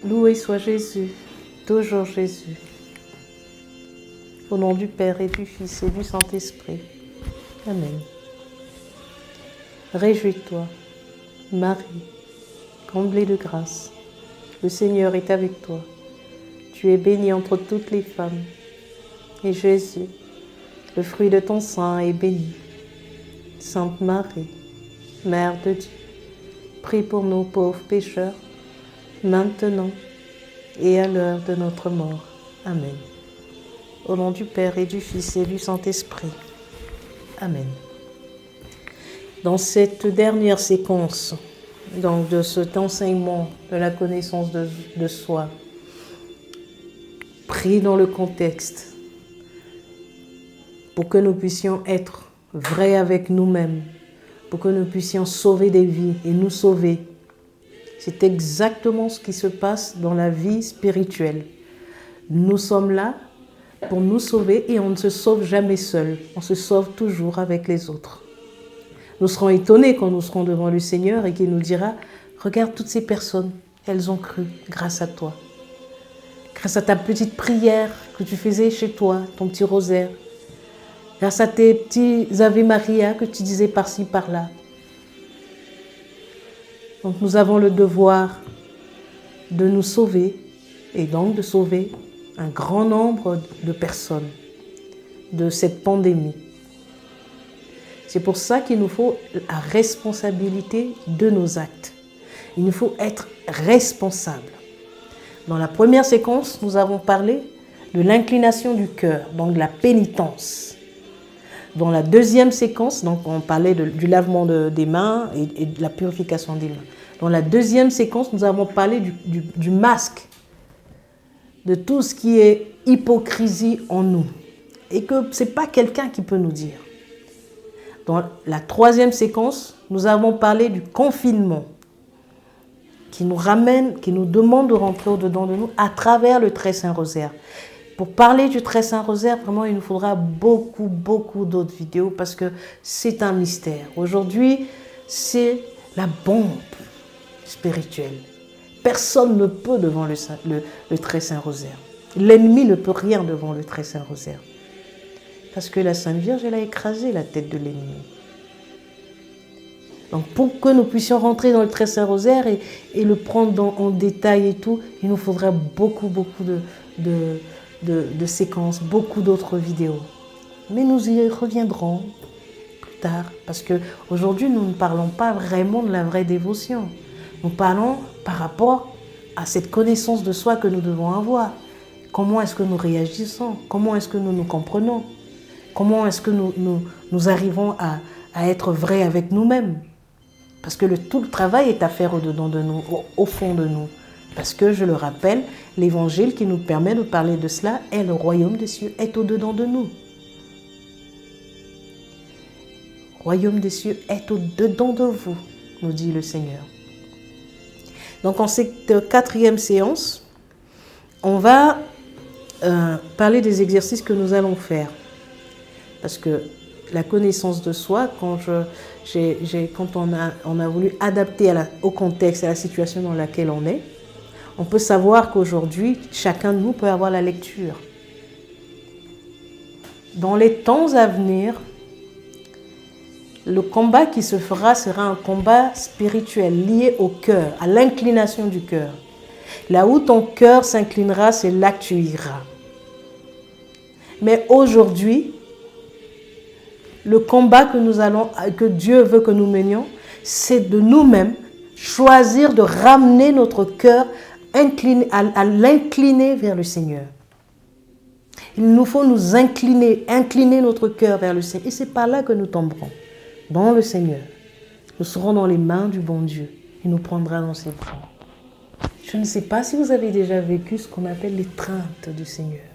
Loué soit Jésus, toujours Jésus. Au nom du Père et du Fils et du Saint-Esprit. Amen. Réjouis-toi, Marie, comblée de grâce. Le Seigneur est avec toi. Tu es bénie entre toutes les femmes. Et Jésus, le fruit de ton sein, est béni. Sainte Marie, Mère de Dieu, prie pour nous pauvres pécheurs, maintenant et à l'heure de notre mort. Amen. Au nom du Père et du Fils et du Saint-Esprit. Amen. Dans cette dernière séquence donc de cet enseignement de la connaissance de soi, pris dans le contexte, pour que nous puissions être vrais avec nous-mêmes, pour que nous puissions sauver des vies et nous sauver. C'est exactement ce qui se passe dans la vie spirituelle. Nous sommes là pour nous sauver et on ne se sauve jamais seul. On se sauve toujours avec les autres. Nous serons étonnés quand nous serons devant le Seigneur et qu'il nous dira « Regarde toutes ces personnes, elles ont cru grâce à toi. Grâce à ta petite prière que tu faisais chez toi, ton petit rosaire. Grâce à tes petits Ave Maria que tu disais par-ci, par-là. » Donc nous avons le devoir de nous sauver et donc de sauver un grand nombre de personnes de cette pandémie. C'est pour ça qu'il nous faut la responsabilité de nos actes. Il nous faut être responsable. Dans la première séquence, nous avons parlé de l'inclination du cœur, donc de la pénitence. Dans la deuxième séquence, donc on parlait du lavement des mains et de la purification des mains. Dans la deuxième séquence, nous avons parlé du masque, de tout ce qui est hypocrisie en nous. Et que ce n'est pas quelqu'un qui peut nous dire. Dans la troisième séquence, nous avons parlé du confinement qui nous ramène, qui nous demande de rentrer au-dedans de nous à travers le Très Saint Rosaire. Pour parler du Très Saint Rosaire, vraiment, il nous faudra beaucoup d'autres vidéos parce que c'est un mystère. Aujourd'hui, c'est la bombe spirituelle. Personne ne peut devant le Très Saint Rosaire. L'ennemi ne peut rien devant le Très Saint Rosaire. Parce que la Sainte Vierge, elle a écrasé la tête de l'ennemi. Donc pour que nous puissions rentrer dans le Très Saint Rosaire et le prendre en détail et tout, il nous faudra beaucoup de séquences, beaucoup d'autres vidéos. Mais nous y reviendrons plus tard. Parce qu'aujourd'hui, nous ne parlons pas vraiment de la vraie dévotion. Nous parlons par rapport à cette connaissance de soi que nous devons avoir. Comment est-ce que nous réagissons? Comment est-ce que nous nous comprenons? Comment est-ce que nous arrivons à être vrais avec nous-mêmes? Parce que tout le travail est à faire au-dedans de nous, au fond de nous. Parce que, je le rappelle, l'évangile qui nous permet de parler de cela est le royaume des cieux, est au-dedans de nous. Le royaume des cieux est au-dedans de vous, nous dit le Seigneur. Donc en cette quatrième séance, on va parler des exercices que nous allons faire. Parce que la connaissance de soi, quand on a voulu adapter au contexte, à la situation dans laquelle on est, on peut savoir qu'aujourd'hui, chacun de nous peut avoir la lecture. Dans les temps à venir, le combat qui se fera sera un combat spirituel lié au cœur, à l'inclination du cœur. Là où ton cœur s'inclinera, c'est là que tu iras. Mais aujourd'hui, le combat que Dieu veut que nous menions, c'est de nous-mêmes choisir de ramener notre cœur à l'incliner vers le Seigneur. Il nous faut nous incliner notre cœur vers le Seigneur. Et c'est par là que nous tomberons, dans le Seigneur. Nous serons dans les mains du bon Dieu. Il nous prendra dans ses bras. Je ne sais pas si vous avez déjà vécu ce qu'on appelle l'étreinte du Seigneur.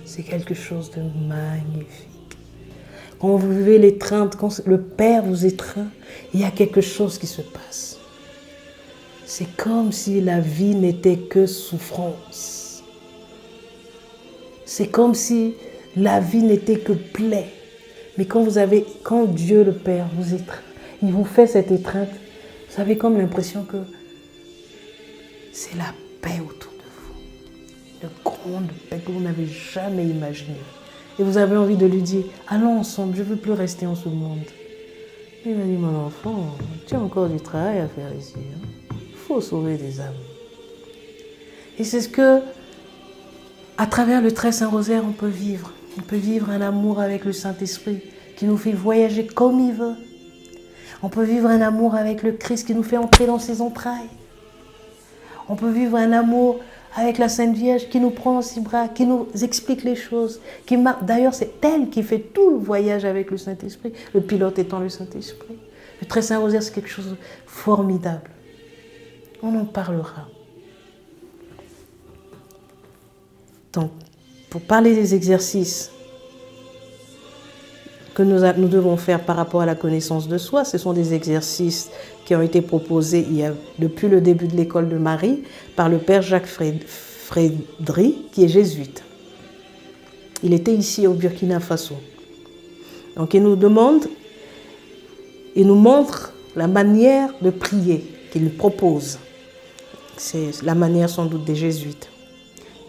C'est quelque chose de magnifique. Quand vous vivez l'étreinte, quand le Père vous étreint, il y a quelque chose qui se passe. C'est comme si la vie n'était que souffrance. C'est comme si la vie n'était que plaie. Mais quand Dieu le Père vous étreint, il vous fait cette étreinte, vous avez comme l'impression que c'est la paix autour de vous. Une grande paix que vous n'avez jamais imaginée. Et vous avez envie de lui dire, allons ensemble, je ne veux plus rester en ce monde. Il m'a dit, mon enfant, tu as encore du travail à faire ici. Il faut sauver des âmes. Et c'est ce que, à travers le très Saint-Rosaire, on peut vivre. On peut vivre un amour avec le Saint-Esprit qui nous fait voyager comme il veut. On peut vivre un amour avec le Christ qui nous fait entrer dans ses entrailles. On peut vivre un amour avec la Sainte Vierge qui nous prend dans ses bras, qui nous explique les choses. D'ailleurs, c'est elle qui fait tout le voyage avec le Saint-Esprit, le pilote étant le Saint-Esprit. Le très Saint-Rosaire, c'est quelque chose de formidable. On en parlera. Donc, pour parler des exercices que nous devons faire par rapport à la connaissance de soi, ce sont des exercices qui ont été proposés depuis le début de l'école de Marie par le père Jacques Frédry, qui est jésuite. Il était ici au Burkina Faso. Donc il nous montre la manière de prier qu'il nous propose. C'est la manière sans doute des jésuites.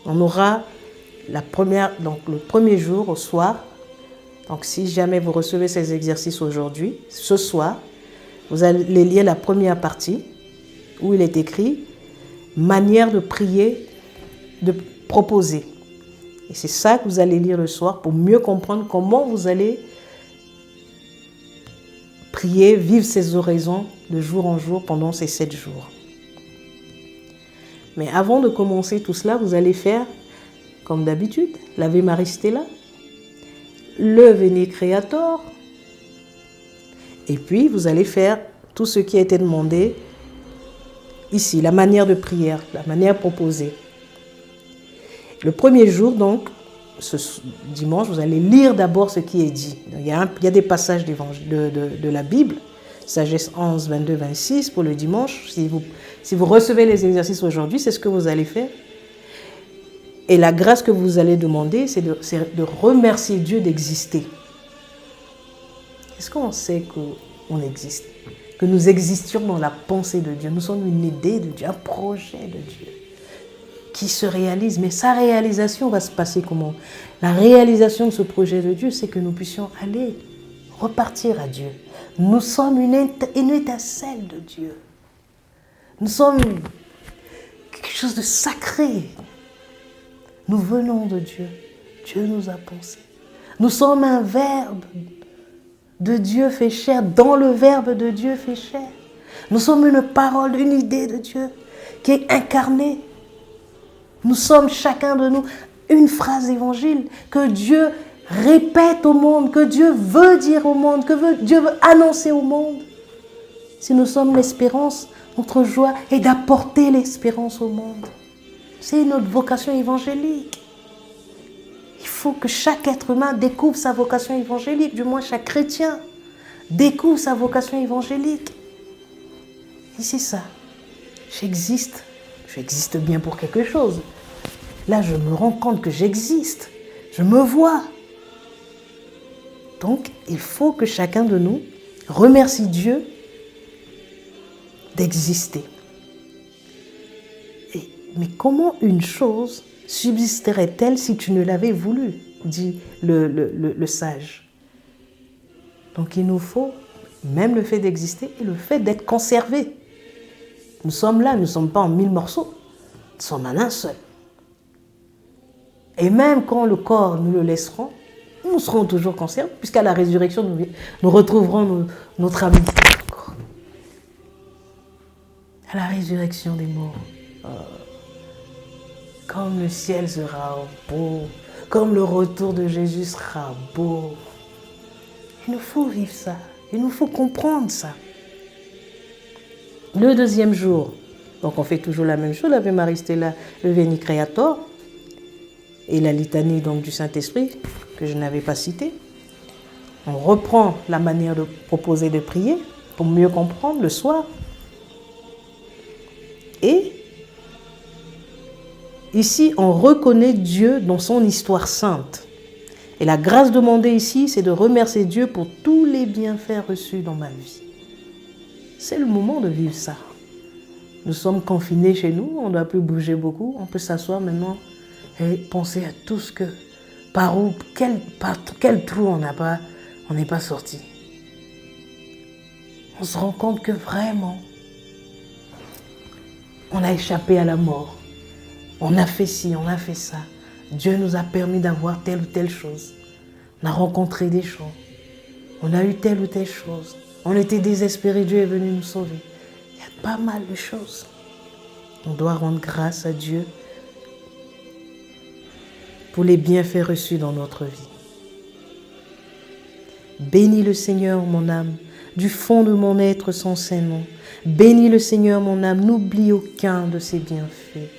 On aura le premier jour au soir. Donc si jamais vous recevez ces exercices aujourd'hui, ce soir, vous allez lire la première partie où il est écrit « Manière de prier, de proposer ». Et c'est ça que vous allez lire le soir pour mieux comprendre comment vous allez prier, vivre ces oraisons de jour en jour pendant ces 7 jours. Mais avant de commencer tout cela, vous allez faire, comme d'habitude, l'Ave Maris Stella, le Veni Creator, et puis vous allez faire tout ce qui a été demandé ici, la manière de prière, la manière proposée. Le premier jour, donc, ce dimanche, vous allez lire d'abord ce qui est dit. Il y a des passages de la Bible, Sagesse 11, 22, 26 pour le dimanche. Si vous recevez les exercices aujourd'hui, c'est ce que vous allez faire. Et la grâce que vous allez demander, c'est de remercier Dieu d'exister. Est-ce qu'on sait qu'on existe? Que nous existions dans la pensée de Dieu. Nous sommes une idée de Dieu, un projet de Dieu qui se réalise. Mais sa réalisation va se passer comment? La réalisation de ce projet de Dieu, c'est que nous puissions aller repartir à Dieu. Nous sommes une étincelle de Dieu. Nous sommes quelque chose de sacré. Nous venons de Dieu. Dieu nous a pensé. Nous sommes un verbe de Dieu fait chair, dans le verbe de Dieu fait chair. Nous sommes une parole, une idée de Dieu qui est incarnée. Nous sommes chacun de nous une phrase évangile que Dieu répète au monde, que Dieu veut dire au monde, que Dieu veut annoncer au monde. Si nous sommes l'espérance, notre joie est d'apporter l'espérance au monde. C'est notre vocation évangélique. Il faut que chaque être humain découvre sa vocation évangélique, du moins chaque chrétien découvre sa vocation évangélique. Et c'est ça. J'existe bien pour quelque chose. Là, je me rends compte que j'existe. Je me vois. Donc, il faut que chacun de nous remercie Dieu d'exister. Mais comment une chose subsisterait-elle si tu ne l'avais voulu, dit le sage. Donc il nous faut même le fait d'exister et le fait d'être conservé. Nous sommes là, nous ne sommes pas en 1000 morceaux, nous sommes en un seul. Et même quand le corps nous le laisserons, nous serons toujours conservés, puisqu'à la résurrection, nous retrouverons notre amitié. À la résurrection des morts. Comme le ciel sera beau, comme le retour de Jésus sera beau. Il nous faut vivre ça, il nous faut comprendre ça. Le deuxième jour, donc on fait toujours la même chose, l'Ave Maris Stella, le Veni Creator et la litanie donc du Saint-Esprit, que je n'avais pas citée. On reprend la manière de proposer de prier pour mieux comprendre le soir. Et ici, on reconnaît Dieu dans son histoire sainte. Et la grâce demandée ici, c'est de remercier Dieu pour tous les bienfaits reçus dans ma vie. C'est le moment de vivre ça. Nous sommes confinés chez nous, on ne doit plus bouger beaucoup. On peut s'asseoir maintenant et penser à tout ce que, par quel trou on n'est pas sorti. On se rend compte que vraiment, on a échappé à la mort. On a fait ci, on a fait ça. Dieu nous a permis d'avoir telle ou telle chose. On a rencontré des gens. On a eu telle ou telle chose. On était désespérés, Dieu est venu nous sauver. Il y a pas mal de choses. On doit rendre grâce à Dieu pour les bienfaits reçus dans notre vie. Bénis le Seigneur, mon âme, du fond de mon être son saint nom. Bénis le Seigneur, mon âme, n'oublie aucun de ses bienfaits.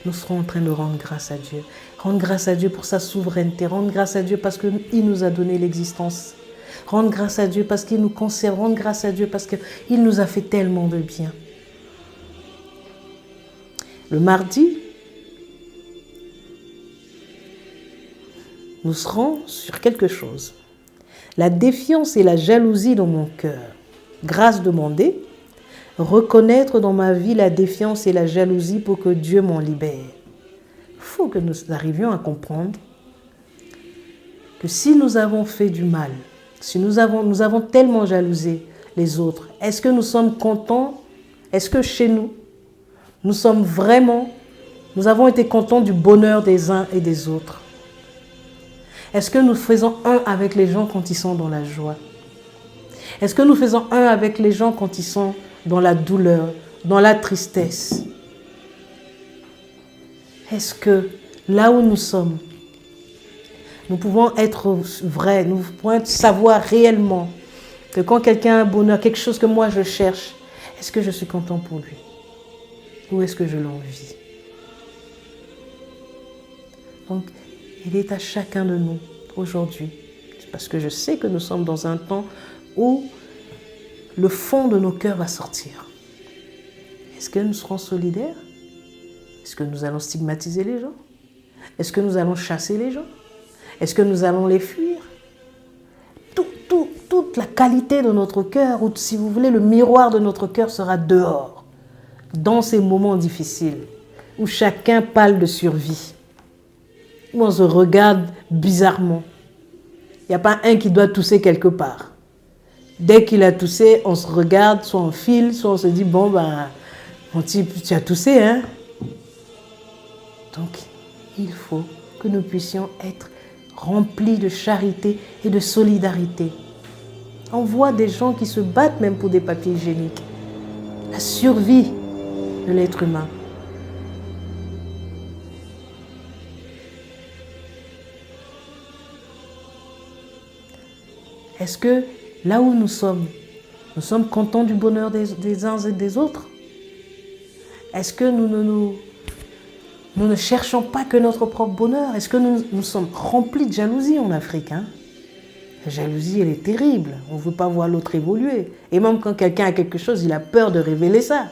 Nous serons en train de rendre grâce à Dieu. Rendre grâce à Dieu pour sa souveraineté. Rendre grâce à Dieu parce qu'il nous a donné l'existence. Rendre grâce à Dieu parce qu'il nous conserve. Rendre grâce à Dieu parce qu'il nous a fait tellement de bien. Le mardi, nous serons sur quelque chose. La défiance et la jalousie dans mon cœur. Grâce demandée. Reconnaître dans ma vie la défiance et la jalousie pour que Dieu m'en libère. Il faut que nous arrivions à comprendre que si nous avons fait du mal, si nous avons tellement jalousé les autres, est-ce que nous sommes contents? Est-ce que chez nous, nous avons été contents du bonheur des uns et des autres? Est-ce que nous faisons un avec les gens quand ils sont dans la joie? Est-ce que nous faisons un avec les gens quand ils sont dans la douleur, dans la tristesse? Est-ce que là où nous sommes, nous pouvons être vrais, nous pouvons savoir réellement que quand quelqu'un a un bonheur, quelque chose que moi je cherche, est-ce que je suis content pour lui? Ou est-ce que je l'envie? Donc, il est à chacun de nous aujourd'hui, parce que je sais que nous sommes dans un temps où le fond de nos cœurs va sortir. Est-ce que nous serons solidaires? Est-ce que nous allons stigmatiser les gens? Est-ce que nous allons chasser les gens? Est-ce que nous allons les fuir? Toute la qualité de notre cœur, ou si vous voulez, le miroir de notre cœur sera dehors, dans ces moments difficiles, où chacun parle de survie, où on se regarde bizarrement. Il n'y a pas un qui doit tousser quelque part. Dès qu'il a toussé, on se regarde, soit on file, soit on se dit, bon, ben, mon type, tu as toussé, hein? Donc, il faut que nous puissions être remplis de charité et de solidarité. On voit des gens qui se battent même pour des papiers hygiéniques. La survie de l'être humain. Est-ce que là où nous sommes contents du bonheur des uns et des autres? Est-ce que nous ne cherchons pas que notre propre bonheur? Est-ce que nous sommes remplis de jalousie en Afrique, hein? La jalousie, elle est terrible. On ne veut pas voir l'autre évoluer. Et même quand quelqu'un a quelque chose, il a peur de révéler ça.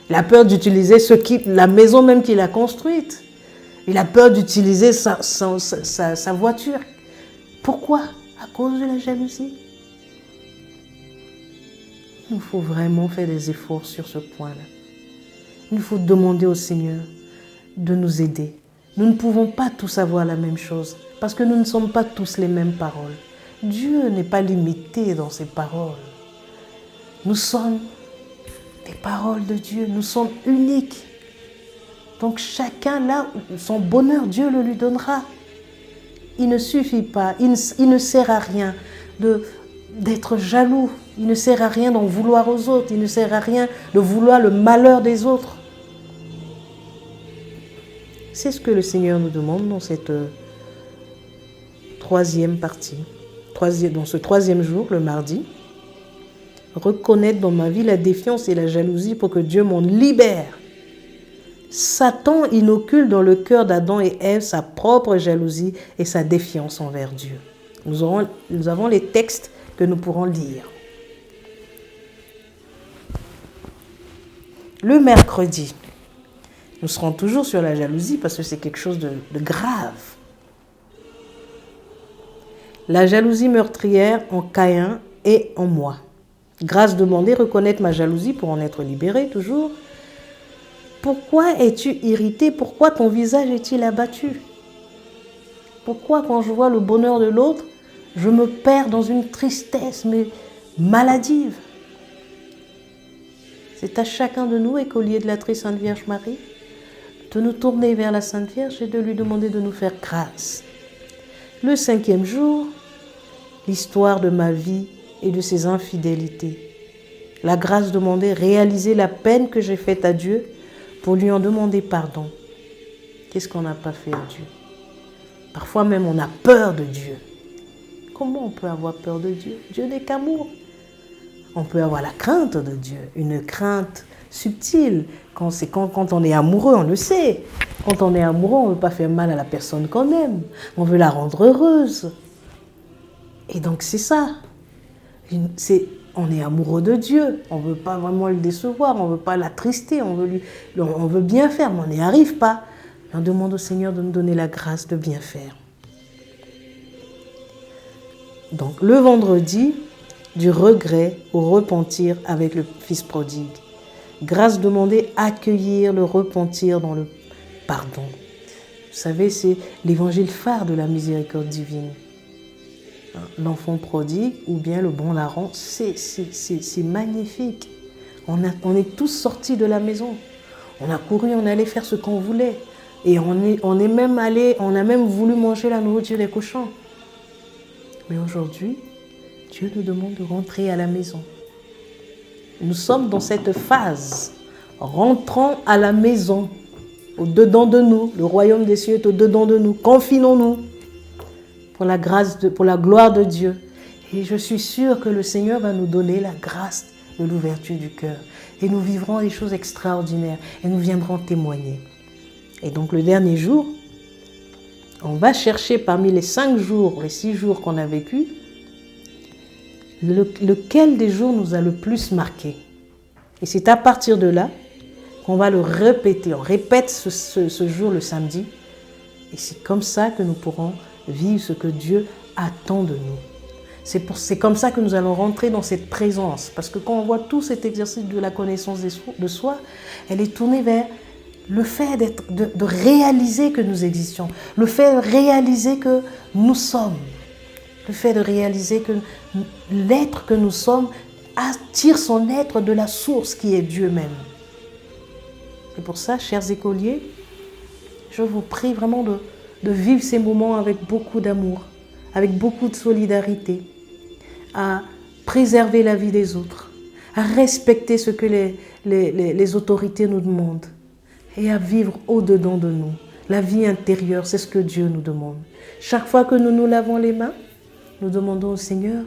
Il a peur d'utiliser la maison même qu'il a construite. Il a peur d'utiliser sa voiture. Pourquoi? À cause de la jalousie. Il nous faut vraiment faire des efforts sur ce point-là. Il nous faut demander au Seigneur de nous aider. Nous ne pouvons pas tous avoir la même chose parce que nous ne sommes pas tous les mêmes paroles. Dieu n'est pas limité dans ses paroles. Nous sommes des paroles de Dieu, nous sommes uniques. Donc chacun là, son bonheur, Dieu le lui donnera. Il ne suffit pas, il ne sert à rien d'être jaloux. Il ne sert à rien d'en vouloir aux autres. Il ne sert à rien de vouloir le malheur des autres. C'est ce que le Seigneur nous demande dans cette troisième partie, dans ce troisième jour, le mardi. Reconnaître dans ma vie la défiance et la jalousie pour que Dieu m'en libère. Satan inocule dans le cœur d'Adam et Ève sa propre jalousie et sa défiance envers Dieu. Nous avons les textes que nous pourrons lire. Le mercredi, nous serons toujours sur la jalousie parce que c'est quelque chose de grave. La jalousie meurtrière en Caïn et en moi. Grâce demandée, reconnaître ma jalousie pour en être libéré toujours. Pourquoi es-tu irrité? Pourquoi ton visage est-il abattu? Pourquoi quand je vois le bonheur de l'autre, je me perds dans une tristesse mais maladive? C'est à chacun de nous, écoliers de la très Sainte Vierge Marie, de nous tourner vers la Sainte Vierge et de lui demander de nous faire grâce. Le 5e jour, l'histoire de ma vie et de ses infidélités. La grâce demandée, réaliser la peine que j'ai faite à Dieu pour lui en demander pardon. Qu'est-ce qu'on n'a pas fait à Dieu? Parfois même on a peur de Dieu. Comment on peut avoir peur de Dieu? Dieu n'est qu'amour. On peut avoir la crainte de Dieu, une crainte subtile. Quand on est amoureux, on le sait. Quand on est amoureux, on ne veut pas faire mal à la personne qu'on aime. On veut la rendre heureuse. Et donc c'est ça. On est amoureux de Dieu. On ne veut pas vraiment le décevoir, on ne veut pas l'attrister, on veut bien faire, mais on n'y arrive pas. On demande au Seigneur de nous donner la grâce de bien faire. Donc le vendredi, du regret au repentir avec le Fils prodigue. Grâce demandée, accueillir le repentir dans le pardon. Vous savez, c'est l'évangile phare de la miséricorde divine. L'enfant prodigue ou bien le bon larron, c'est magnifique. On est tous sortis de la maison. On a couru, on allait faire ce qu'on voulait. Et on a même voulu manger la nourriture des cochons. Mais aujourd'hui, Dieu nous demande de rentrer à la maison. Nous sommes dans cette phase. Rentrons à la maison, au-dedans de nous. Le royaume des cieux est au-dedans de nous. Confinons-nous pour la gloire de Dieu. Et je suis sûre que le Seigneur va nous donner la grâce de l'ouverture du cœur. Et nous vivrons des choses extraordinaires. Et nous viendrons témoigner. Et donc le dernier jour, on va chercher parmi les 5 jours, les 6 jours qu'on a vécus, lequel des jours nous a le plus marqué. Et c'est à partir de là qu'on va le répéter. On répète ce jour le samedi. Et c'est comme ça que nous pourrons vivre ce que Dieu attend de nous. C'est comme ça que nous allons rentrer dans cette présence. Parce que quand on voit tout cet exercice de la connaissance de soi, elle est tournée vers le fait de réaliser que nous existions. Le fait de réaliser que nous sommes. Le fait de réaliser que l'être que nous sommes attire son être de la source qui est Dieu même. C'est pour ça, chers écoliers, je vous prie vraiment de vivre ces moments avec beaucoup d'amour, avec beaucoup de solidarité, à préserver la vie des autres, à respecter ce que les autorités nous demandent et à vivre au-dedans de nous. La vie intérieure, c'est ce que Dieu nous demande. Chaque fois que nous nous lavons les mains, nous demandons au Seigneur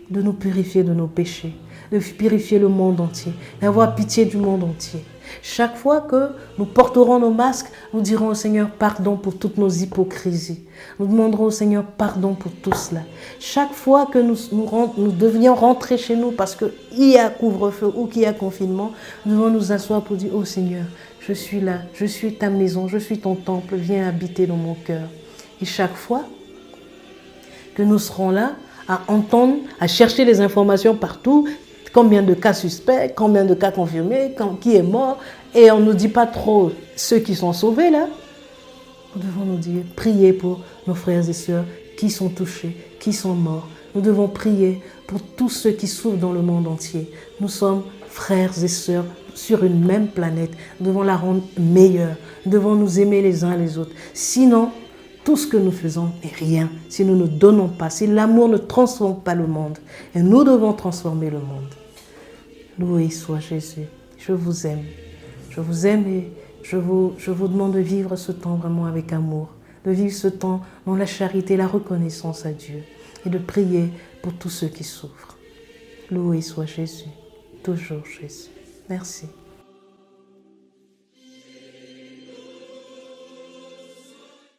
de nous purifier de nos péchés, de purifier le monde entier, d'avoir pitié du monde entier. Chaque fois que nous porterons nos masques, nous dirons au Seigneur pardon pour toutes nos hypocrisies. Nous demanderons au Seigneur pardon pour tout cela. Chaque fois que nous devions rentrer chez nous parce qu'il y a couvre-feu ou qu'il y a confinement, nous devons nous asseoir pour dire, oh Seigneur, je suis là, je suis ta maison, je suis ton temple, viens habiter dans mon cœur. Et chaque fois que nous serons là à entendre, à chercher les informations partout, combien de cas suspects, combien de cas confirmés, qui est mort, et on ne nous dit pas trop ceux qui sont sauvés là. Nous devons nous dire, prier pour nos frères et sœurs qui sont touchés, qui sont morts. Nous devons prier pour tous ceux qui souffrent dans le monde entier. Nous sommes frères et sœurs sur une même planète. Nous devons la rendre meilleure. Nous devons nous aimer les uns les autres. Sinon, tout ce que nous faisons n'est rien si nous ne donnons pas, si l'amour ne transforme pas le monde. Et nous devons transformer le monde. Loué soit Jésus. Je vous aime. Je vous aime et je vous demande de vivre ce temps vraiment avec amour. De vivre ce temps dans la charité, la reconnaissance à Dieu. Et de prier pour tous ceux qui souffrent. Loué soit Jésus. Toujours Jésus. Merci.